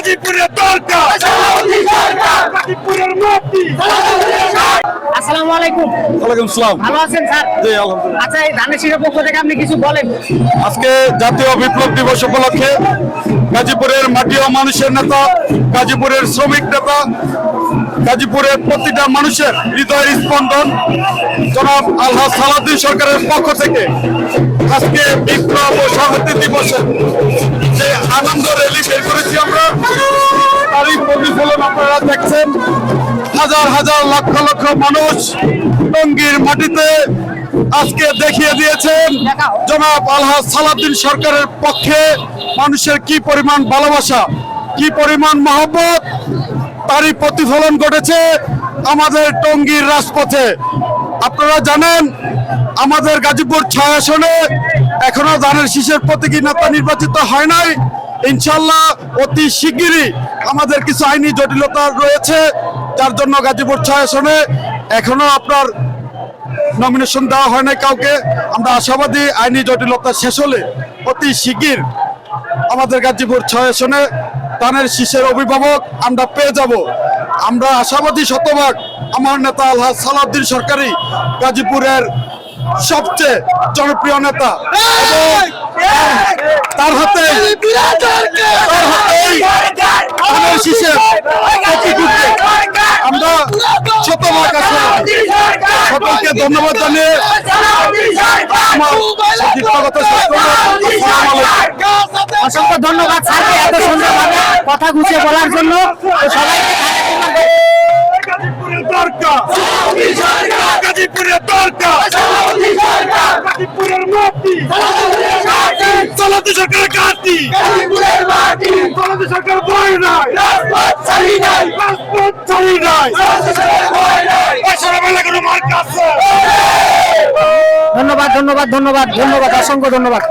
গাজীপুরের দরকার গাজীপুরের মাটি। আসসালামু আলাইকুম। ওয়ালাইকুম আসসালাম। ভালো আছেন স্যার? জি আলহামদুলিল্লাহ। আচ্ছা, এই ধানের শীষের পক্ষ থেকে আপনি কিছু বলেন। আজকে জাতীয় বিপ্লব দিবস উপলক্ষে গাজীপুরের মাটি ও মানুষের নেতা, গাজীপুরের শ্রমিক নেতা, গাজীপুরের প্রতিটা মানুষের হৃদয়ের স্পন্দন জনাব আলহাজ সালাউদ্দিন সরকারের পক্ষ থেকে আজকে বিপ্লব ও সংহতি দিবসে যে আনন্দ র্যালি বের করেছি আমরা, তারই প্রতিফলন আপনারা দেখছেন। হাজার হাজার লক্ষ লক্ষ মানুষ টঙ্গীর মাটিতে আজকে দেখিয়ে দিয়েছেন জনাব আলহাজ সালাউদ্দিন সরকারের পক্ষে মানুষের কি পরিমাণ ভালোবাসা, কি পরিমাণ মহব্বত, তারই প্রতিফলন ঘটেছে আমাদের টঙ্গীর রাজপথে। আপনারা জানেন আমাদের গাজীপুর 6 আসনে এখনো ধানের শীষের প্রতীকী নেতা নির্বাচিত হয় নাই। ইনশাল্লাহ অতি শিগগিরই আমাদের কিছু আইনি জটিলতা রয়েছে, যার জন্য গাজীপুর 6 আসনে এখনো আপনার নমিনেশন দেওয়া হয় নাই কাউকে। আমরা আশাবাদী আইনি জটিলতা শেষ হলে অতি শিগগির আমাদের গাজীপুর 6 আসনে ধানের শীষের অভিভাবক আমরা পেয়ে যাব। আমরা আশাবাদী শতভাগ আমার নেতা আলহাজ সালাউদ্দিন সরকারই গাজীপুরের সবচেয়ে জনপ্রিয় নেতা, এবং তার হাতে ধানের শীষের প্রতিকূলে আমরা শতভাগ আছি। সকলকে ধন্যবাদ জানিয়ে আমার সংক্ষিপ্ত অসংখ্য ধন্যবাদ স্যারকে এত সুন্দরভাবে কথা গুছিয়ে বলার জন্য। সবাইকে গাজীপুরের দরকার গাজীপুরের দরকার গাজীপুরের মাটি সালাউদ্দিন সরকারের ঘাঁটি সালাউদ্দিন সরকার ভয় নাই, রাজপথ ছাড়ি নাই, বেলা কোনো মার্কা আছে। ধন্যবাদ ধন্যবাদ ধন্যবাদ ধন্যবাদ, অসংখ্য ধন্যবাদ।